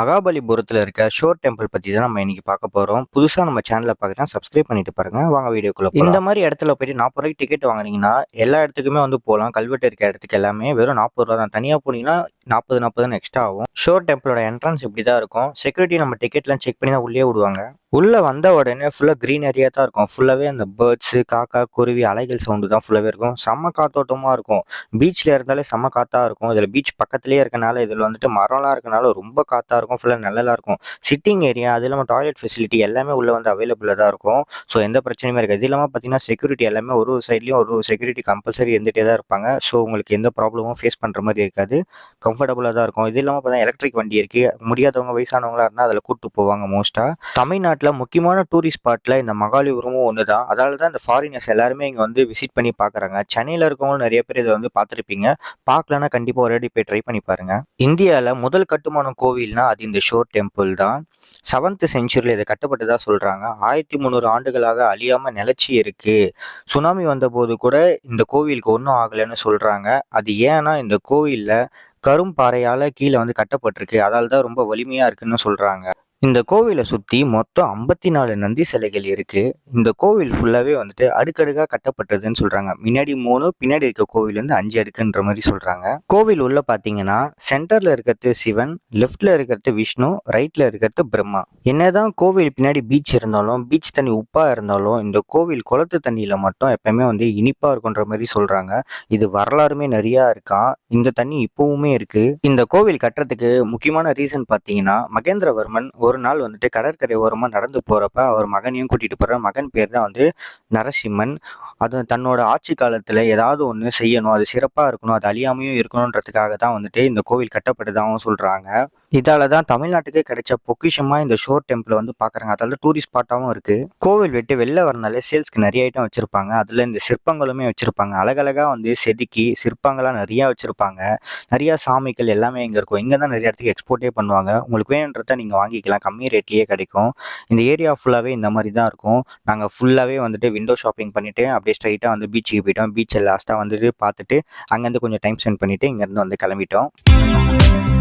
மகாபலிபுரத்துல இருக்க sure temple பத்தி தான் நம்ம இன்னைக்கு பார்க்க போறோம். புதுசா நம்ம சேனல பார்க்குறேன் சப்ஸ்கிரைப் பண்ணிட்டு பாருங்க. வாங்க வீடியோக்குள்ள போலாம். இந்த மாதிரி இடத்துல போயிட்டு ரூ. 40 டிக்கெட் வாங்குனீங்கன்னா, எல்லா இடத்துக்குமே வந்து போலாம். கல்வெட்டு இருக்க இடத்துக்கு எல்லாமே வெறும் ரூ. 40 தான். தனியா போனீங்கன்னா 40 எக்ஸ்ட்ரா ஆகும். ஷோர் டெம்பிளோட என்ட்ரன்ஸ் இப்படி தான் இருக்கும். செக்யூரிட்டி நம்ம டிக்கெட்லாம் செக் பண்ணி தான் உள்ளே விடுவாங்க. உள்ள வந்த உடனே ஃபுல்லா கிரீனரியா தான் இருக்கும். ஃபுல்லாவே அந்த பேர்ட்ஸ், காக்கா, குருவி, அலைகள் சவுண்டு தான் ஃபுல்லாவே இருக்கும். செம்ம காத்தோட்டமா இருக்கும். பீச்ல இருந்தாலே செம்ம காத்தா இருக்கும். இதுல பீச் பக்கத்துலயே இருக்கனால இதுல வந்துட்டு மரம்லாம் இருக்கனால ரொம்ப காத்தா இருக்கும். ஃபுல்லா நிழலா இருக்கும். சிட்டிங் ஏரியா, அது இல்லாம டாய்லெட் ஃபெசிலிட்டி எல்லாமே உள்ள வந்து அவைலபிளா தான் இருக்கும். ஸோ எந்த பிரச்சனையுமே இருக்காது. இது இல்லாம பார்த்தீங்கன்னா, செக்யூரிட்டி எல்லாமே ஒரு ஒரு சைட்லயும் ஒரு செக்யூரிட்டி கம்பல்சரி இருந்துட்டே தான் இருப்பாங்க. ஸோ உங்களுக்கு எந்த ப்ராப்ளமும் ஃபேஸ் பண்ற மாதிரி இருக்காது. கம்ஃபர்டபுளா தான் இருக்கும். இது இல்லாம பார்த்தீங்கன்னா, எலக்ட்ரிக் வண்டி இருக்கு. முடியாதவங்க, வயசானவங்களா இருந்தா அதுல கூட்டு போவாங்க மோஸ்ட்டா. தமிழ்நாட்டுல முக்கியமான டூரிஸ்ட் ஸ்பாட்ல இந்த மகாபலிபுரமும் ஒண்ணுதான். அதனால தான் இந்த ஃபாரினர்ஸ் எல்லாருமே இங்க வந்து விசிட் பண்ணி பார்க்குறாங்க. சென்னையில இருக்கவங்களும் நிறைய பேர் இதை வந்து பார்த்துருப்பீங்க. பார்க்கலன்னா கண்டிப்பா ஒரு வாட்டி போய் ட்ரை பண்ணி பாருங்க. இந்தியால முதல் கட்டுமான கோவில்னா அது இந்த ஷோர் டெம்பிள் தான். 7th செஞ்சுரியில இது கட்டப்பட்டதா சொல்றாங்க. 1300 ஆண்டுகளாக அழியாம நிலைச்சி இருக்கு. சுனாமி வந்தபோது கூட இந்த கோவிலுக்கு ஒன்றும் ஆகலைன்னு சொல்றாங்க. அது ஏன்னா இந்த கோவில்ல கரும்பாறையால கீழே வந்து கட்டப்பட்டிருக்கு. அதால தான் ரொம்ப வலிமையா இருக்குன்னு சொல்றாங்க. இந்த கோவிலை சுத்தி மொத்தம் 54 நந்தி சிலைகள் இருக்கு. இந்த கோவில் ஃபுல்லாவே வந்துட்டு அடுக்கடுக்கா கட்டப்பட்டதுன்னு சொல்றாங்க. முன்னாடி 3, பின்னாடி இருக்க கோவில் வந்து 5 அடுக்குன்ற மாதிரி சொல்றாங்க. கோவில் உள்ள பாத்தீங்கன்னா சென்டர்ல இருக்கிறது சிவன், லெஃப்ட்ல இருக்கிறது விஷ்ணு, ரைட்ல இருக்கிறது பிரம்மா. என்னதான் கோவில் பின்னாடி பீச் இருந்தாலும், பீச் தண்ணி உப்பா இருந்தாலும், இந்த கோவில் குளத்து தண்ணியில மட்டும் எப்பயுமே வந்து இனிப்பா இருக்குன்ற மாதிரி சொல்றாங்க. இது வரலாறுமே நிறைய இருக்கான். இந்த தண்ணி இப்பவுமே இருக்கு. இந்த கோவில் கட்டுறதுக்கு முக்கியமான ரீசன் பாத்தீங்கன்னா, மகேந்திரவர்மன் ஒரு நாள் வந்துட்டு கடற்கரை ஓரமா நடந்து போறப்ப அவர் மகனையும் கூட்டிட்டு போற. மகன் பேர் தான் வந்து நரசிம்மன். அது தன்னோட ஆட்சி காலத்துல ஏதாவது ஒண்ணு செய்யணும், அது சிறப்பா இருக்கணும், அது அழியாமையும் இருக்கணுன்றதுக்காக தான் வந்துட்டு இந்த கோவில் கட்டப்பட்டதாகவும் சொல்றாங்க. இதால தான் தமிழ்நாட்டுக்கே கிடைச்ச பொக்கிஷமா இந்த ஷோர் டெம்பிள் வந்து பாக்குறாங்க. அதால டூரிஸ்ட் ஸ்பாட்டாவும் இருக்கு. கோவில் விட்டு வெளில வரனாலே சேல்ஸ்க்கு நிறைய ஐட்டம் வச்சிருப்பாங்க. அதுல இந்த சிற்பங்களுமே வச்சிருப்பாங்க. அழகழகா வந்து செதுக்கி சிற்பங்களா நிறைய வச்சிருப்பாங்க. நிறைய சாமிகள் எல்லாமே இங்க இருக்கும். இங்க தான் நிறைய இடத்துக்கு எக்ஸ்போர்ட்டே பண்ணுவாங்க. உங்களுக்கு வேணுன்றத நீங்க வாங்கிக்கலாம். கம்மி ரேட்லயே கிடைக்கும். இந்த ஏரியா ஃபுல்லாவே இந்த மாதிரி தான் இருக்கும். நாங்க ஃபுல்லாவே வந்துட்டு விண்டோ ஷாப்பிங் பண்ணிட்டு அப்படியே ஸ்ட்ரைட்டா வந்து பீச்சுக்கு போயிட்டோம். பீச்சை லாஸ்டா வந்துட்டு பார்த்துட்டு அங்கேருந்து கொஞ்சம் டைம் ஸ்பெண்ட் பண்ணிட்டு இங்கேருந்து வந்து கிளம்பிட்டோம்.